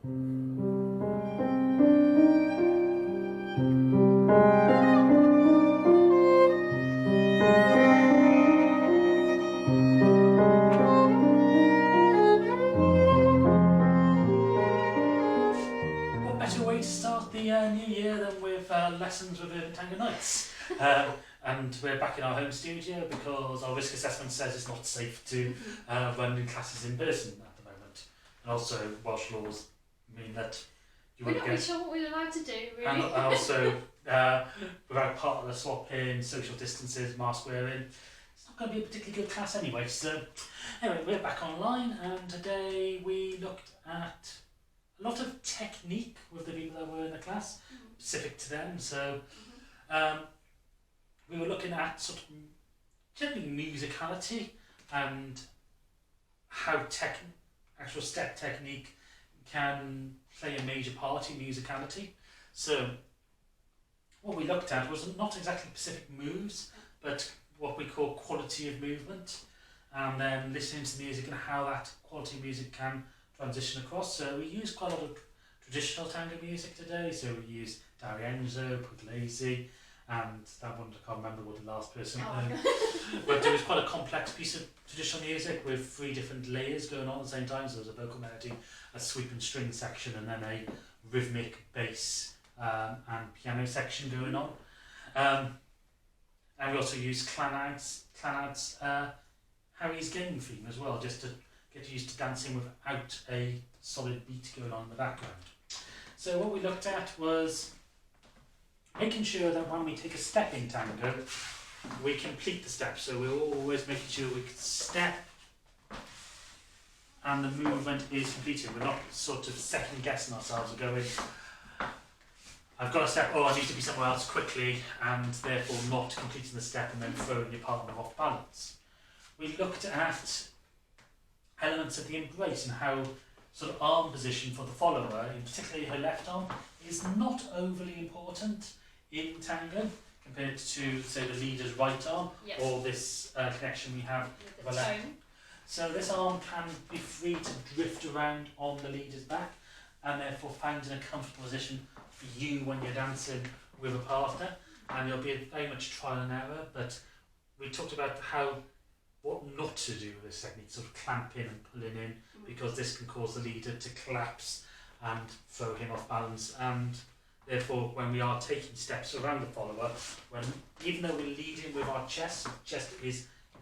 What better way to start the new year than with lessons with the Tango Knights? And we're back in our home studio because our risk assessment says it's not safe to run new classes in person at the moment. And also Welsh laws mean that you We're won't not really sure what we're allowed to do, really. And also, without part of the swapping, social distances, mask wearing, it's not going to be a particularly good class anyway. So, anyway, we're back online, and today we looked at a lot of technique with the people that were in the class, specific to them. So, we were looking at sort of generally musicality and how actual step technique can play a major part in musicality. So what we looked at was not exactly specific moves, but what we call quality of movement, and then listening to music and how that quality of music can transition across. So we use quite a lot of traditional tango music today. So we use D'Arienzo, Pugliese, and that one I can't remember what the last person but it was quite a complex piece of traditional music with 3 different layers going on at the same time. So there was a vocal melody, a sweep and string section, and then a rhythmic bass and piano section going on. And we also used Clannad's Harry's Game theme as well, just to get used to dancing without a solid beat going on in the background. So what we looked at was making sure that when we take a step in tango, we complete the step. So we're always making sure we can step and the movement is completed. We're not sort of second guessing ourselves and going, I've got a step, I need to be somewhere else quickly, and therefore not completing the step and then throwing your partner off balance. We looked at elements of the embrace and how sort of arm position for the follower, in particularly her left arm, is not overly important in tango compared to, say, the leader's right arm, or this connection we have with the left. So this arm can be free to drift around on the leader's back, and therefore find in a comfortable position for you when you're dancing with a partner. And there'll be very much trial and error, but we talked about what not to do with this technique, sort of clamping and pulling in, because this can cause the leader to collapse and throw him off balance. And therefore, when we are taking steps around the follower, even though we're leading with our chest, the chest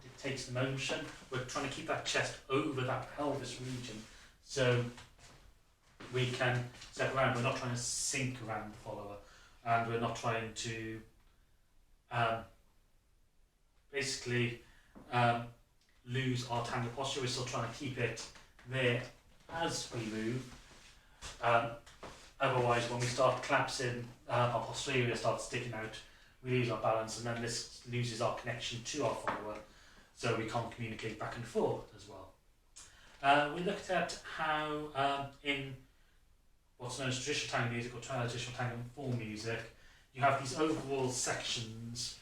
dictates the motion, we're trying to keep that chest over that pelvis region, so we can step around. We're not trying to sink around the follower, and we're not trying to basically lose our tango posture. We're still trying to keep it there as we move. Otherwise, when we start collapsing, our posterior starts sticking out, we lose our balance, and then this loses our connection to our follower, so we can't communicate back and forth as well. We looked at how in what's known as traditional tango music or traditional tango form music, you have these overall sections,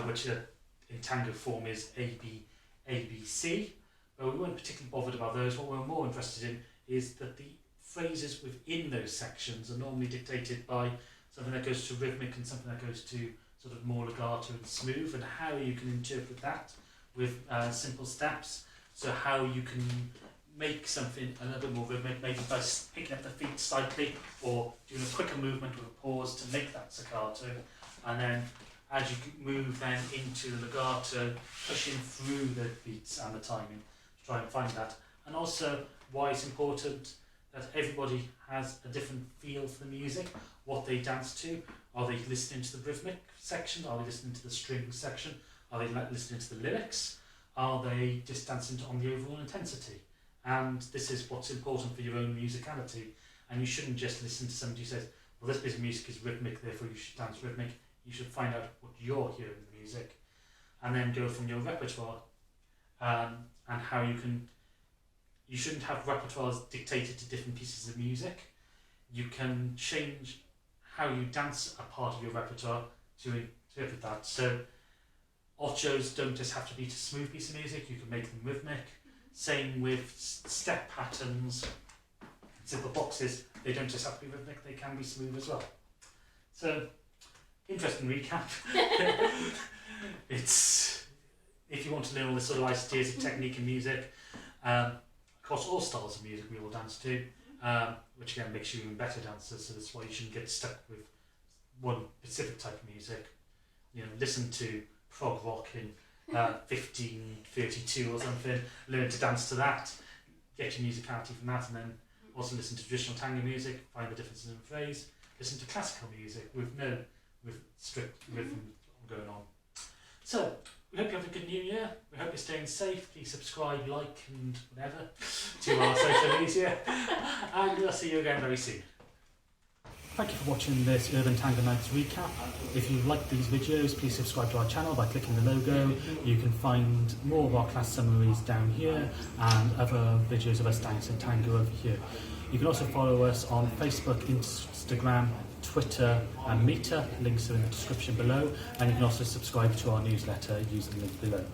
which are, in tango form is A, B, C, but we weren't particularly bothered about those. What we're more interested in is that the phrases within those sections are normally dictated by something that goes to rhythmic and something that goes to sort of more legato and smooth, and how you can interpret that with simple steps. So how you can make something a little bit more rhythmic, maybe by picking up the feet slightly or doing a quicker movement with a pause to make that staccato, and then as you move then into the legato, pushing through the beats and the timing to try and find that. And also why it's important that everybody has a different feel for the music, what they dance to. Are they listening to the rhythmic section? Are they listening to the string section? Are they listening to the lyrics? Are they just dancing on the overall intensity? And this is what's important for your own musicality. And you shouldn't just listen to somebody who says, well, this piece of music is rhythmic, therefore you should dance rhythmic. You should find out what you're hearing in the music, and then go from your repertoire, and how you shouldn't have repertoires dictated to different pieces of music. You can change how you dance a part of your repertoire to interpret that. So ochos don't just have to be a smooth piece of music, you can make them rhythmic. Same with step patterns. simple boxes, they don't just have to be rhythmic, they can be smooth as well. So, interesting recap. It's, if you want to learn all the sort of ideas of technique and music, across all styles of music we all dance to, which again makes you even better dancers, so that's why you shouldn't get stuck with one specific type of music. You know, listen to prog rock in 1532 or something, learn to dance to that, get your musicality from that, and then also listen to traditional tango music, find the differences in phrase, listen to classical music with strict rhythm going on. So, we hope you have a good new year. We hope you're staying safe. Please subscribe, like, and whatever to our social media. And we'll see you again very soon. Thank you for watching this Urban Tango Nights recap. If you like these videos, please subscribe to our channel by clicking the logo. You can find more of our class summaries down here and other videos of us dancing tango over here. You can also follow us on Facebook, Instagram, Twitter and Meetup. Links are in the description below, and you can also subscribe to our newsletter using the link below.